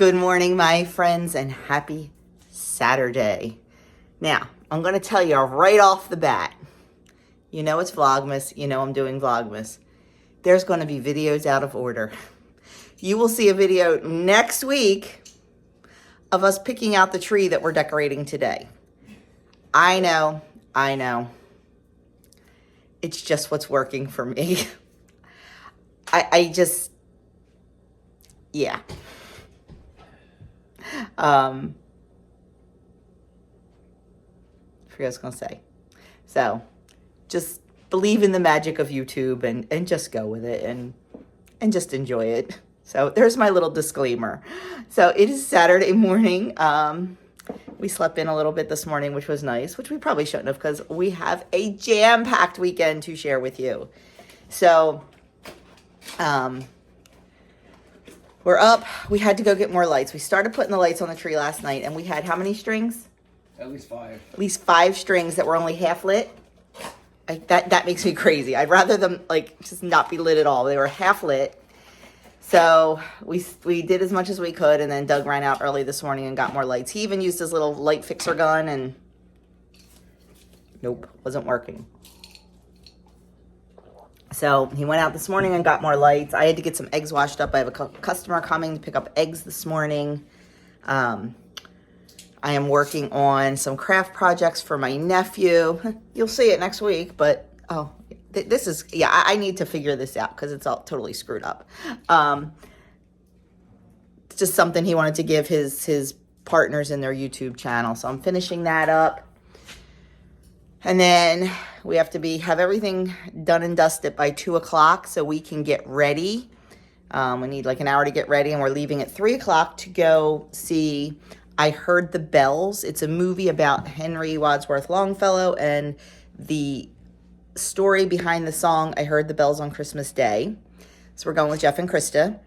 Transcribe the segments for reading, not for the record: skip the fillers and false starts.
Good morning, my friends, and happy Saturday. Now, I'm going to tell you right off the bat, you know it's Vlogmas, you know I'm doing Vlogmas. There's going to be videos out of order. You will see a video next week of us picking out the tree that we're decorating today. I know. It's just what's working for me. Yeah. I forget what I was going to say. So, just believe in the magic of YouTube and just go with it and just enjoy it. So, there's my little disclaimer. So, it is Saturday morning. We slept in a little bit this morning, which was nice, which we probably shouldn't have because we have a jam-packed weekend to share with you. So, we're up. We had to go get more lights. We started putting the lights on the tree last night, and we had how many strings? At least 5. At least 5 strings that were only half lit. That makes me crazy. I'd rather them just not be lit at all. They were half lit. So we did as much as we could, and then Doug ran out early this morning and got more lights. He even used his little light fixer gun, and nope, wasn't working. So he went out this morning and got more lights. I had to get some eggs washed up. I have a customer coming to pick up eggs this morning. I am working on some craft projects for my nephew. You'll see it next week, but this is, I need to figure this out because it's all totally screwed up. It's just something he wanted to give his partners in their YouTube channel. So I'm finishing that up. And then we have to have everything done and dusted by 2 o'clock so we can get ready. We need like an hour to get ready, and we're leaving at 3 o'clock to go see I Heard the Bells. It's a movie about Henry Wadsworth Longfellow and the story behind the song I Heard the Bells on Christmas Day. So we're going with Jeff and Krista.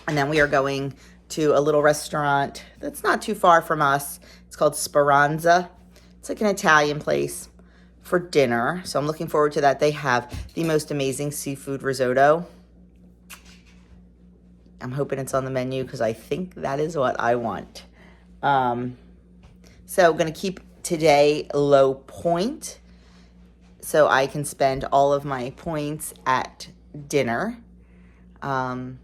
And then we are going to a little restaurant that's not too far from us. It's called Speranza. It's like an Italian place for dinner. So I'm looking forward to that. They have the most amazing seafood risotto. I'm hoping it's on the menu because I think that is what I want. So I'm going to keep today low point so I can spend all of my points at dinner. Then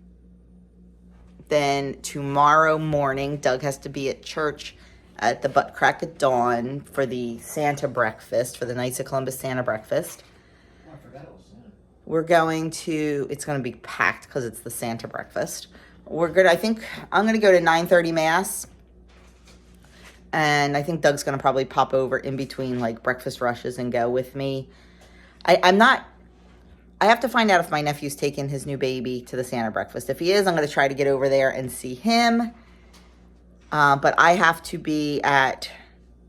tomorrow morning, Doug has to be at church at the butt crack of dawn for the Santa breakfast, for the Knights of Columbus Santa breakfast. Oh, I forgot it was Santa. We're going to, it's going to be packed because it's the Santa breakfast. I think I'm going to go to 9:30 Mass. And I think Doug's going to probably pop over in between like breakfast rushes and go with me. I have to find out if my nephew's taking his new baby to the Santa breakfast. If he is, I'm going to try to get over there and see him. But I have to be at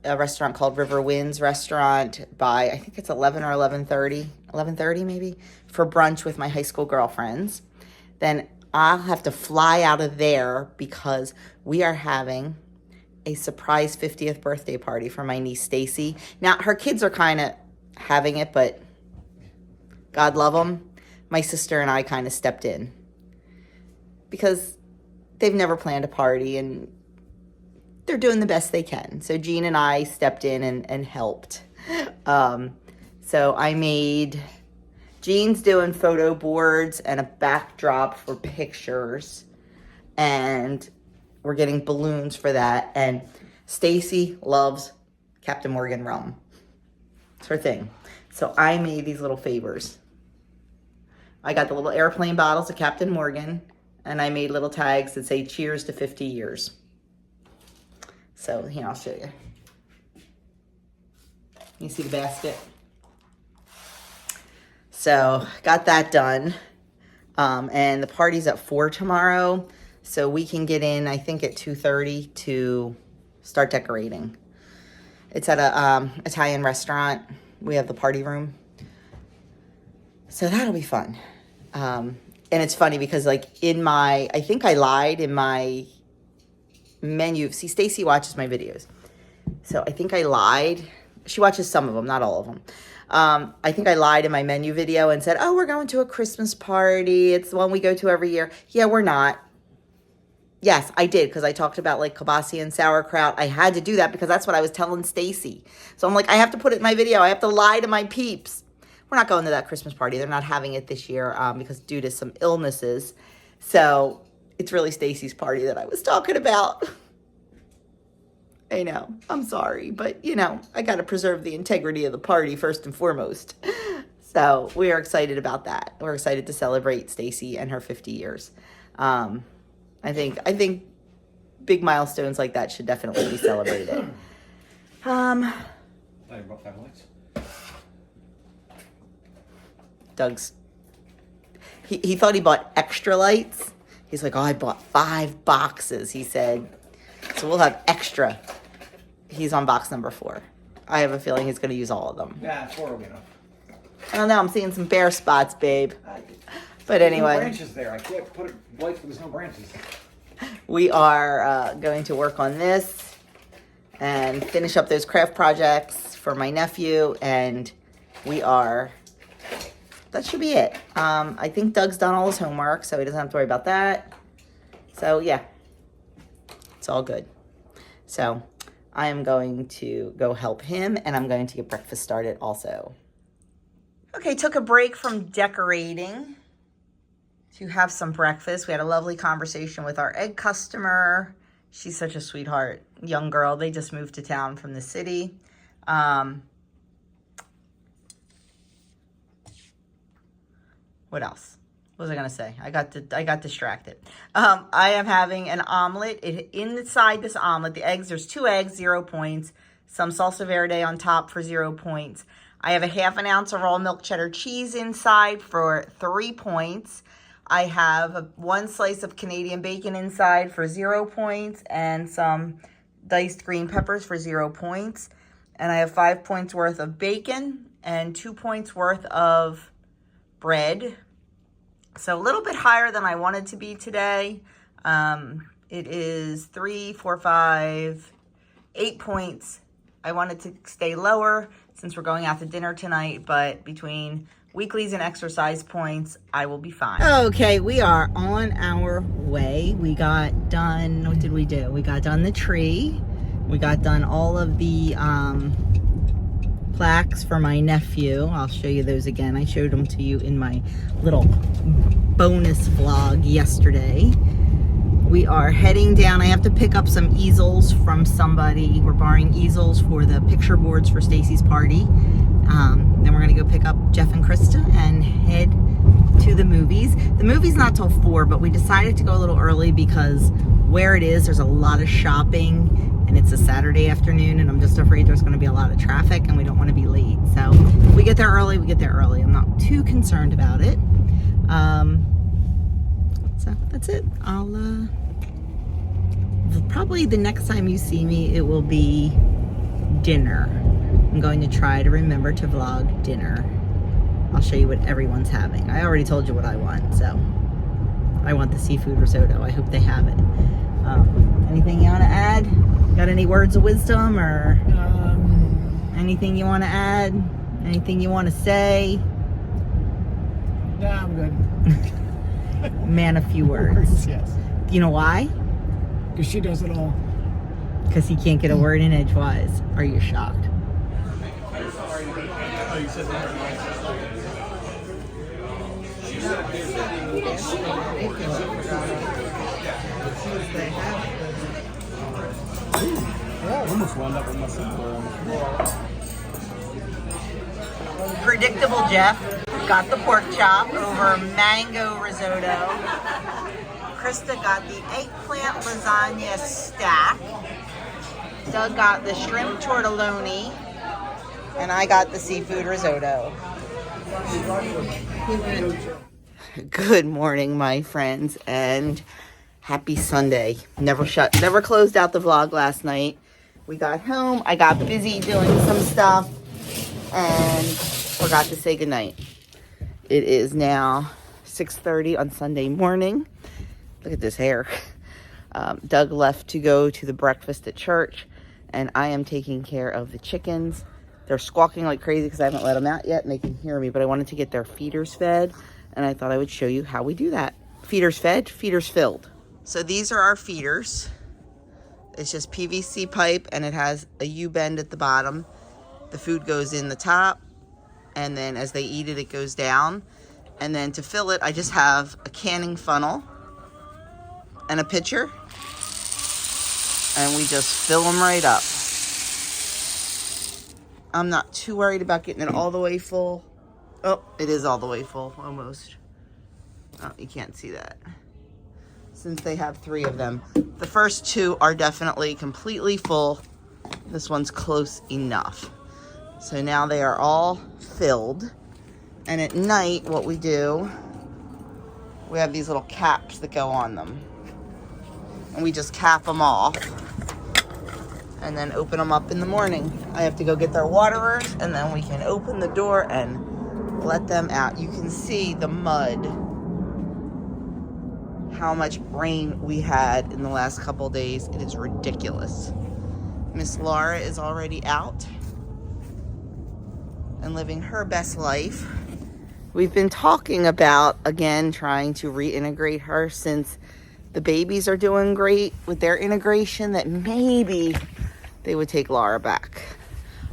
a restaurant called River Winds Restaurant by, I think it's 11 or 11:30 maybe, for brunch with my high school girlfriends. Then I'll have to fly out of there because we are having a surprise 50th birthday party for my niece Stacy. Now, her kids are kind of having it, but God love them. My sister and I kind of stepped in because they've never planned a party and they're doing the best they can. So Jean and I stepped in and helped. So I made, Jean's doing photo boards and a backdrop for pictures. And we're getting balloons for that. And Stacy loves Captain Morgan rum. It's her thing. So I made these little favors. I got the little airplane bottles of Captain Morgan. And I made little tags that say cheers to 50 years. So here, I'll show you. You see the basket? So got that done. And the party's at 4 tomorrow. So we can get in, I think, at 2:30 to start decorating. It's at a Italian restaurant. We have the party room. So that'll be fun. And it's funny because I think I lied in my menu. See, Stacy watches my videos. So I think I lied. She watches some of them, not all of them. I think I lied in my menu video and said, oh, we're going to a Christmas party. It's the one we go to every year. Yeah, we're not. Yes, I did, because I talked about like kielbasa and sauerkraut. I had to do that because that's what I was telling Stacy. So I'm like, I have to put it in my video. I have to lie to my peeps. We're not going to that Christmas party. They're not having it this year because due to some illnesses. So it's really Stacy's party that I was talking about. I know, I'm sorry, but you know, I got to preserve the integrity of the party first and foremost. So we are excited about that. We're excited to celebrate Stacy and her 50 years. I think big milestones like that should definitely be celebrated. I brought 5 lights. Doug's, he thought he bought extra lights. He's like, oh, I bought 5 boxes, he said. So we'll have extra. He's on box number 4. I have a feeling he's going to use all of them. Yeah, 4 will be enough. I don't know. I'm seeing some bare spots, babe. But anyway. There's no branches there. I can't put it lights, but there's no branches. We are going to work on this and finish up those craft projects for my nephew. And that should be it. I think Doug's done all his homework, so he doesn't have to worry about that. So, yeah. It's all good. So, I am going to go help him, and I'm going to get breakfast started also. Okay, took a break from decorating to have some breakfast. We had a lovely conversation with our egg customer. She's such a sweetheart, young girl. They just moved to town from the city. What else? What was I gonna say? I got distracted. I am having an omelet. Inside this omelet, the eggs, there's 2 eggs, 0 points. Some salsa verde on top for 0 points. I have a ½ ounce of raw milk cheddar cheese inside for 3 points. I have 1 slice of Canadian bacon inside for 0 points and some diced green peppers for 0 points. And I have 5 points worth of bacon and 2 points worth of bread. So a little bit higher than I wanted to be today. It is 3, 4, 5, 8 points. I wanted to stay lower since we're going out to dinner tonight, but between weeklies and exercise points, I will be fine. Okay, we are on our way. We got done, what did we do? We got done the tree. We got done all of the plaques for my nephew. I'll show you those again. I showed them to you in my little bonus vlog yesterday. We are heading down. I have to pick up some easels from somebody. We're borrowing easels for the picture boards for Stacy's party. Then we're gonna go pick up Jeff and Krista and head to the movies. The movie's not till 4, but we decided to go a little early because where it is, there's a lot of shopping and it's a Saturday afternoon and I'm just afraid there's gonna be a lot of traffic and we don't wanna be late. So if we get there early, we get there early. I'm not too concerned about it. So that's it. I'll, probably the next time you see me, it will be dinner. I'm going to try to remember to vlog dinner. I'll show you what everyone's having. I already told you what I want, so I want the seafood risotto. I hope they have it. Anything you want to add? Got any words of wisdom or anything you want to add? Anything you want to say? No, I'm good. Man, a few words. Yes. You know why? Because she does it all. Because he can't get a word in edgewise. Are you shocked? Almost wound up with my sister on the floor. Predictable Jeff got the pork chop over mango risotto. Krista got the eggplant lasagna stack. Doug got the shrimp tortelloni. And I got the seafood risotto. Good morning, my friends, and happy Sunday. Never closed out the vlog last night. We got home, I got busy doing some stuff, and forgot to say goodnight. It is now 6:30 on Sunday morning. Look at this hair. Doug left to go to the breakfast at church, and I am taking care of the chickens. They're squawking like crazy because I haven't let them out yet, and they can hear me, but I wanted to get their feeders fed, and I thought I would show you how we do that. Feeders fed, feeders filled. So these are our feeders. It's just PVC pipe and it has a U-bend at the bottom. The food goes in the top, and then as they eat it, it goes down. And then to fill it, I just have a canning funnel and a pitcher. And we just fill them right up. I'm not too worried about getting it all the way full. Oh, it is all the way full, almost. Oh, you can't see that. Since they have 3 of them. The first 2 are definitely completely full. This one's close enough. So now they are all filled. And at night, what we do, we have these little caps that go on them. And we just cap them off. And then open them up in the morning. I have to go get their waterers, and then we can open the door and let them out. You can see the mud, how much rain we had in the last couple days. It is ridiculous. Miss Laura is already out and living her best life. We've been talking about, again, trying to reintegrate her since the babies are doing great with their integration, that maybe they would take Laura back.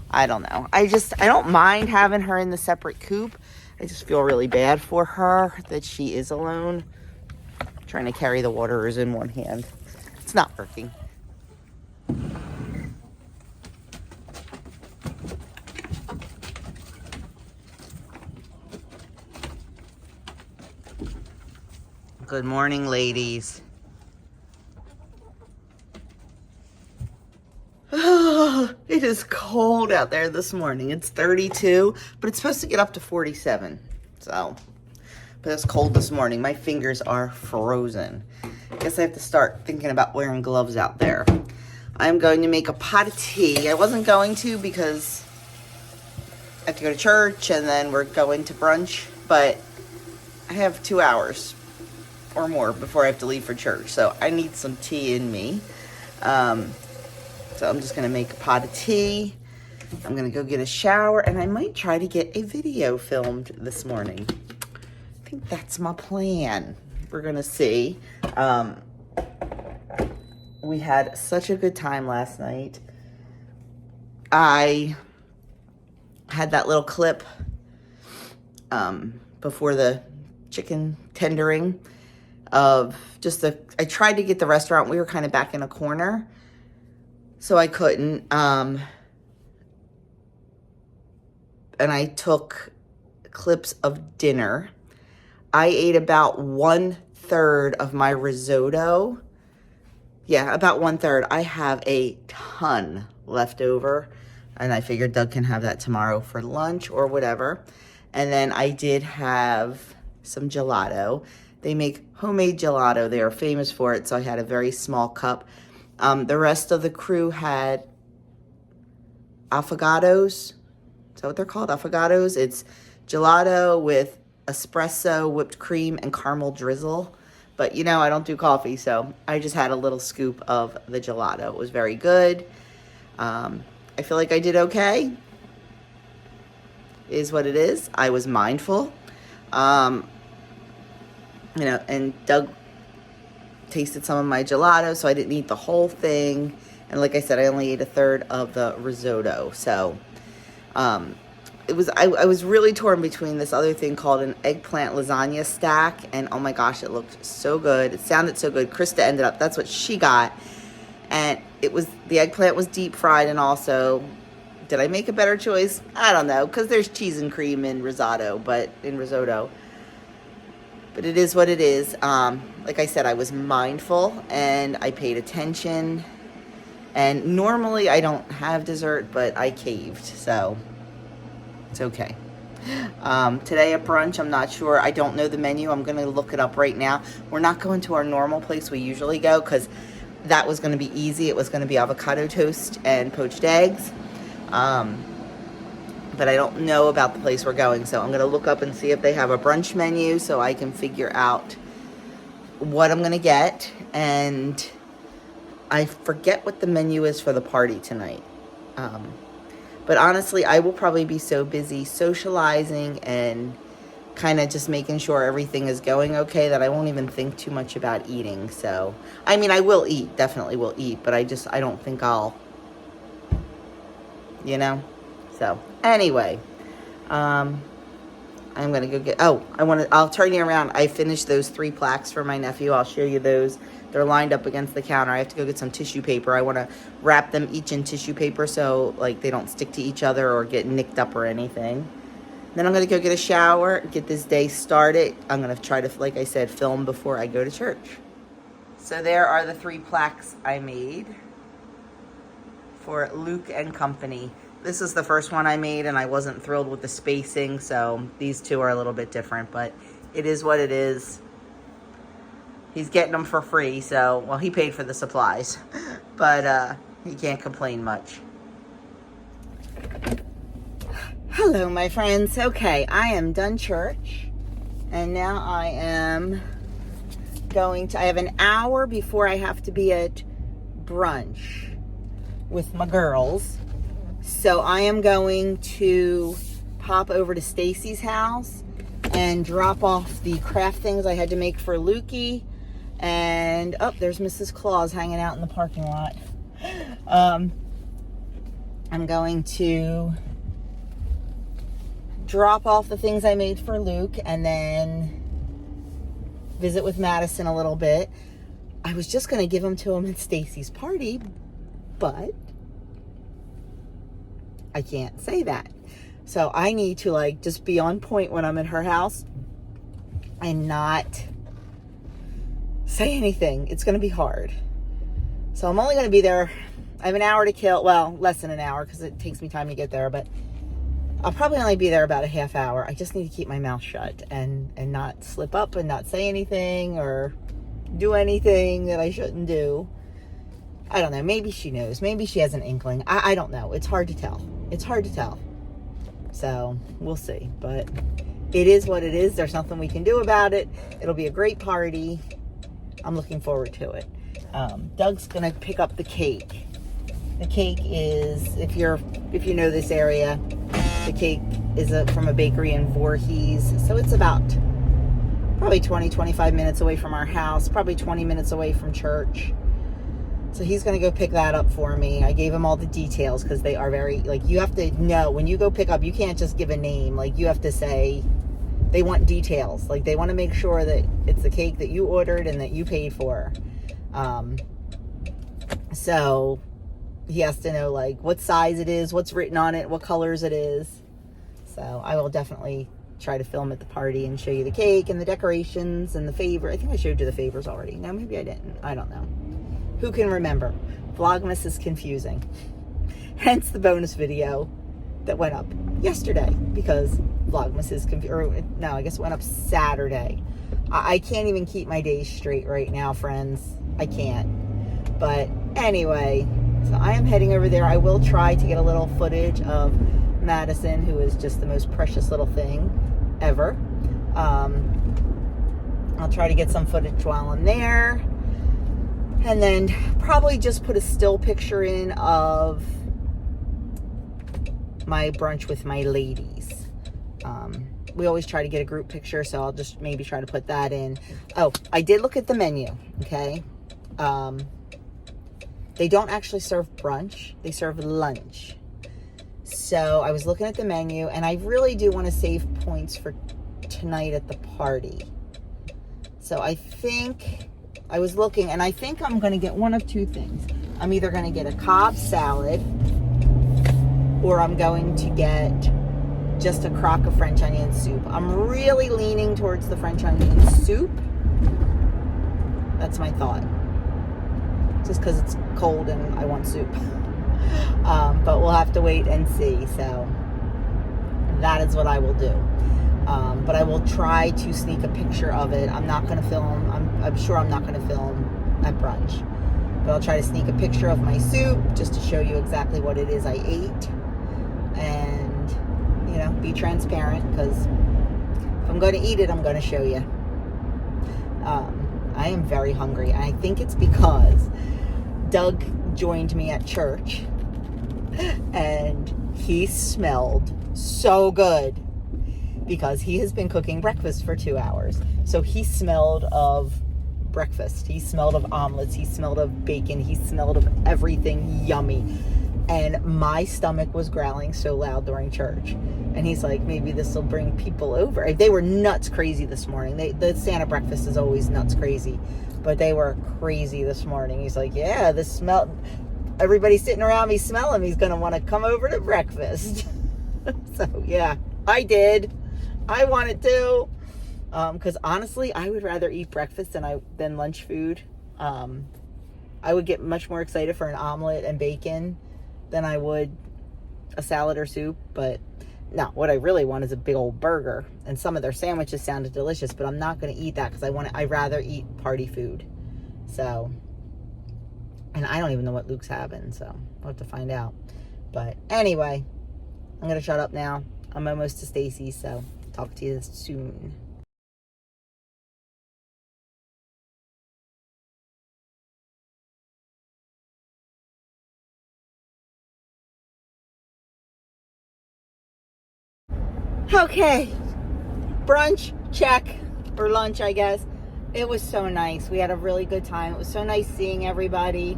I don't know. I don't mind having her in the separate coop. I just feel really bad for her that she is alone, trying to carry the waterers in one hand. It's not working. Good morning, ladies. It is cold out there this morning. It's 32, but it's supposed to get up to 47. So, but it's cold this morning. My fingers are frozen. I guess I have to start thinking about wearing gloves out there. I'm going to make a pot of tea. I wasn't going to because I have to go to church and then we're going to brunch, but I have 2 hours or more before I have to leave for church. So I need some tea in me. So I'm just going to make a pot of tea. I'm going to go get a shower, and I might try to get a video filmed this morning. I think that's my plan. We're going to see. We had such a good time last night. I had that little clip before the chicken tendering of I tried to get the restaurant. We were kind of back in a corner, so I couldn't. And I took clips of dinner. I ate about 1/3 of my risotto. Yeah, about 1/3. I have a ton left over, and I figured Doug can have that tomorrow for lunch or whatever. And then I did have some gelato. They make homemade gelato. They are famous for it, so I had a very small cup. The rest of the crew had affogatos. Is that what they're called? Affogatos. It's gelato with espresso, whipped cream, and caramel drizzle. But, you know, I don't do coffee, so I just had a little scoop of the gelato. It was very good. I feel like I did okay. Is what it is. I was mindful. You know, and Doug tasted some of my gelato, so I didn't eat the whole thing. And like I said, I only ate 1/3 of the risotto. So, I was really torn between this other thing called an eggplant lasagna stack, and oh my gosh, it looked so good. It sounded so good. Krista ended up, that's what she got. And the eggplant was deep fried, and also, did I make a better choice? I don't know, because there's cheese and cream in risotto. But it is what it is. Like I said, I was mindful and I paid attention. And normally I don't have dessert, but I caved, so it's okay. Today at brunch, I'm not sure. I don't know the menu. I'm going to look it up right now. We're not going to our normal place we usually go because that was going to be easy. It was going to be avocado toast and poached eggs. But I don't know about the place we're going, so I'm going to look up and see if they have a brunch menu so I can figure out what I'm going to get. And I forget what the menu is for the party tonight. But honestly, I will probably be so busy socializing and kind of just making sure everything is going okay, that I won't even think too much about eating. So, I mean, I will eat, definitely will eat, but I don't think I'll, you know? So, anyway, I'm going to go get, I'll turn you around. I finished those 3 plaques for my nephew. I'll show you those. They're lined up against the counter. I have to go get some tissue paper. I want to wrap them each in tissue paper so, like, they don't stick to each other or get nicked up or anything. Then I'm going to go get a shower, get this day started. I'm going to try to, like I said, film before I go to church. So there are the 3 plaques I made for Luke and company. This is the first one I made, and I wasn't thrilled with the spacing, so these 2 are a little bit different, but it is what it is. He's getting them for free, so, well, he paid for the supplies, but he can't complain much. Hello, my friends. Okay, I am done church, and now I am going to, I have an hour before I have to be at brunch with my girls. So I am going to pop over to Stacy's house and drop off the craft things I had to make for Lukey. And, oh, there's Mrs. Claus hanging out in the parking lot. I'm going to drop off the things I made for Luke and then visit with Madison a little bit. I was just going to give them to him at Stacy's party, but I can't say that. So I need to, like, just be on point when I'm at her house and not say anything. It's going to be hard. So I'm only going to be there. I have an hour to kill. Well, less than an hour because it takes me time to get there, but I'll probably only be there about a half hour. I just need to keep my mouth shut and not slip up and not say anything or do anything that I shouldn't do. I don't know. Maybe she knows. Maybe she has an inkling. I don't know. It's hard to tell. It's hard to tell. So we'll see. But it is what it is. There's nothing we can do about it. It'll be a great party. I'm looking forward to it. Doug's going to pick up the cake. The cake is, if you know this area, the cake is from a bakery in Voorhees. So it's about probably 20-25 minutes away from our house, probably 20 minutes away from church. So he's going to go pick that up for me. I gave him all the details because they are very, like, you have to know when you go pick up, you can't just give a name. Like, you have to say, they want details. Like, they want to make sure that it's the cake that you ordered and that you paid for. So he has to know, like, what size it is, what's written on it, what colors it is. So I will definitely try to film at the party and show you the cake and the decorations and the favor. I think I showed you the favors already. No, maybe I didn't. I don't know. Who can remember? Vlogmas is confusing. Hence the bonus video that went up yesterday because Vlogmas is confusing. No, I guess it went up Saturday. I can't even keep my days straight right now, friends. I can't. But anyway, so I am heading over there. I will try to get a little footage of Madison, who is just the most precious little thing ever. I'll try to get some footage while I'm there. And then probably just put a still picture in of my brunch with my ladies. We always try to get a group picture, so I'll just maybe try to put that in. Oh, I did look at the menu, okay? They don't actually serve brunch. They serve lunch. So I was looking at the menu, and I really do want to save points for tonight at the party. So I think, I was looking, and I think I'm going to get one of 2 things. I'm either going to get a Cobb salad, or I'm going to get just a crock of French onion soup. I'm really leaning towards the French onion soup. That's my thought. Just because it's cold and I want soup. But we'll have to wait and see. So that is what I will do. But I will try to sneak a picture of it. I'm not going to film. I'm sure I'm not going to film at brunch. But I'll try to sneak a picture of my soup just to show you exactly what it is I ate. And, you know, be transparent, because if I'm going to eat it, I'm going to show you. I am very hungry. And I think it's because Doug joined me at church. And he smelled so good. because he has been cooking breakfast for 2 hours. So he smelled of breakfast. He smelled of omelets. He smelled of bacon. He smelled of everything yummy. And my stomach was growling so loud during church. And he's like, maybe this will bring people over. They were nuts crazy this morning. The Santa breakfast is always nuts crazy. But they were crazy this morning. He's like, yeah, the smell, everybody's sitting around me smelling. He's going to want to come over to breakfast. So, yeah, I did. I wanted to. Because honestly, I would rather eat breakfast than lunch food. I would get much more excited for an omelet and bacon than I would a salad or soup. But no, what I really want is a big old burger. And some of their sandwiches sounded delicious, but I'm not going to eat that because I'd rather eat party food. So, and I don't even know what Luke's having, so we'll have to find out. But anyway, I'm going to shut up now. I'm almost to Stacy's, so talk to you soon. Okay, brunch, check, or lunch, I guess. It was so nice. We had a really good time. It was so nice seeing everybody.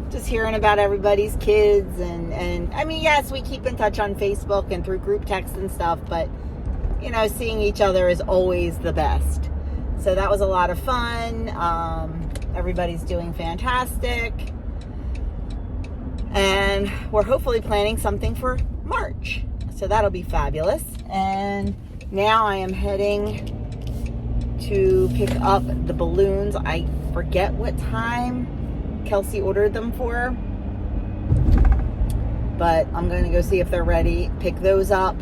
Just hearing about everybody's kids and I mean, yes, we keep in touch on Facebook and through group text and stuff, but, you know, seeing each other is always the best. So that was a lot of fun. Everybody's doing fantastic. And we're hopefully planning something for March. So that'll be fabulous. And now I am heading to pick up the balloons. I forget what time Kelsey ordered them for. But I'm going to go see if they're ready. Pick those up.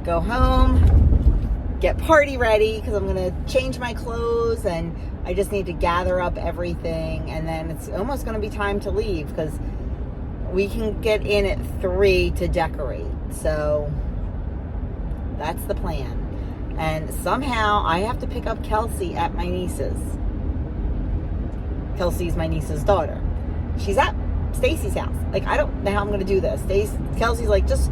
Go home. Get party ready because I'm going to change my clothes. And I just need to gather up everything. And then it's almost going to be time to leave because we can get in at 3 to decorate. So that's the plan. And somehow I have to pick up Kelsey at my niece's. Kelsey's my niece's daughter. She's at Stacy's house. Like, I don't know how I'm going to do this. Kelsey's like, just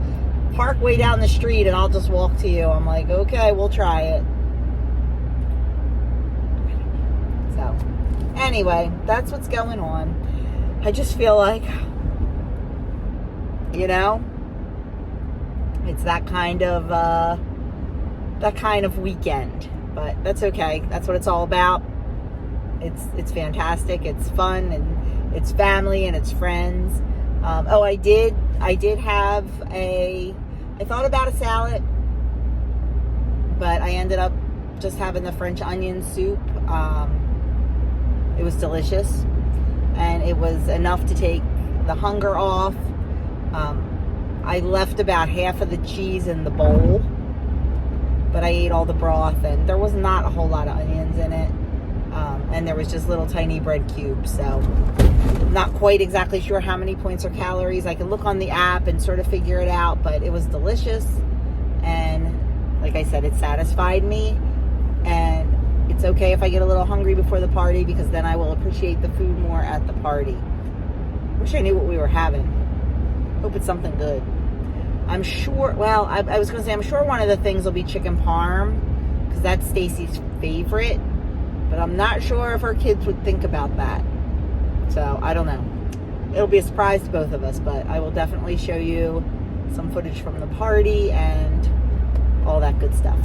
park way down the street and I'll just walk to you. I'm like, okay, we'll try it. So anyway, that's what's going on. I just feel like, you know, it's that kind of weekend, but that's okay. That's what it's all about. It's fantastic. It's fun and it's family and it's friends. I did have I thought about a salad, but I ended up just having the French onion soup. It was delicious and it was enough to take the hunger off. I left about half of the cheese in the bowl, but I ate all the broth and there was not a whole lot of onions in it. And there was just little tiny bread cubes. So not quite exactly sure how many points or calories. I can look on the app and sort of figure it out, but it was delicious. And like I said, it satisfied me. And it's okay if I get a little hungry before the party because then I will appreciate the food more at the party. Wish I knew what we were having. Hope it's something good. I'm sure, well, I was going to say, I'm sure one of the things will be chicken parm because that's Stacy's favorite. But I'm not sure if her kids would think about that. So, I don't know. It'll be a surprise to both of us, but I will definitely show you some footage from the party and all that good stuff.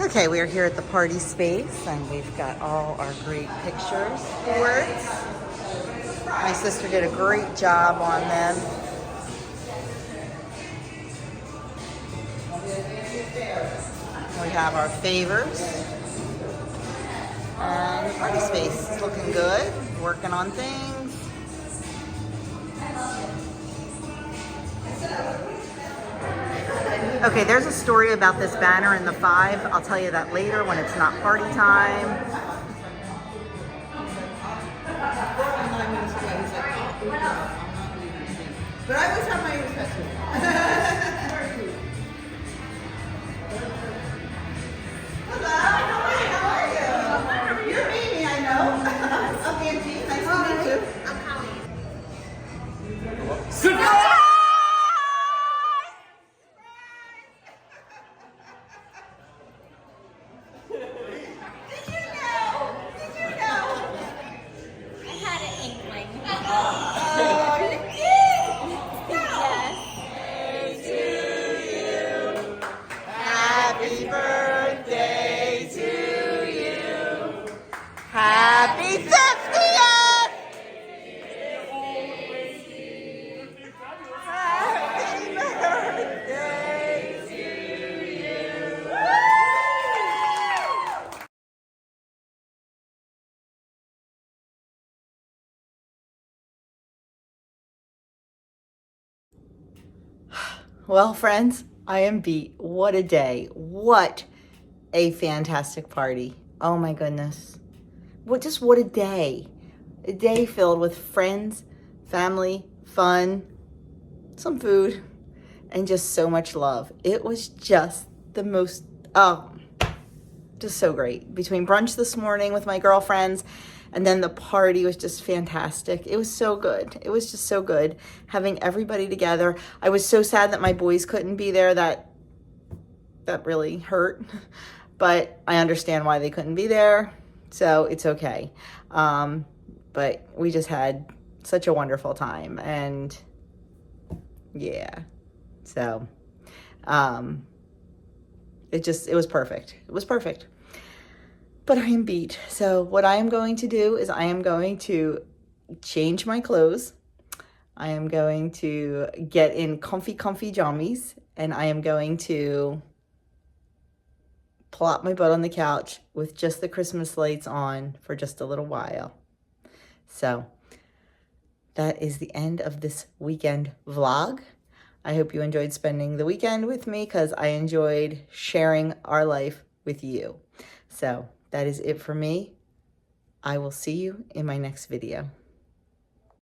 Okay, we are here at the party space, and we've got all our great pictures for it. My sister did a great job on them. We have our favors. And the party space is looking good. Working on things. Okay, there's a story about this banner in the 5. I'll tell you that later when it's not party time. But I always have my ears cut. Happy birthday to you. Happy 50th! Happy birthday to you. Well, friends, I am beat. What a day. What a fantastic party. Oh my goodness. What a day. A day filled with friends, family, fun, some food, and just so much love. It was just the most, just so great. Between brunch this morning with my girlfriends and then the party was just fantastic. It was so good. It was just so good having everybody together. I was so sad that my boys couldn't be there. That really hurt, but I understand why they couldn't be there. So it's okay. But we just had such a wonderful time, and yeah, so, it was perfect. It was perfect. But I am beat. So what I am going to do is I am going to change my clothes. I am going to get in comfy jammies, and I am going to plop my butt on the couch with just the Christmas lights on for just a little while. So that is the end of this weekend vlog. I hope you enjoyed spending the weekend with me, because I enjoyed sharing our life with you. So that is it for me. I will see you in my next video.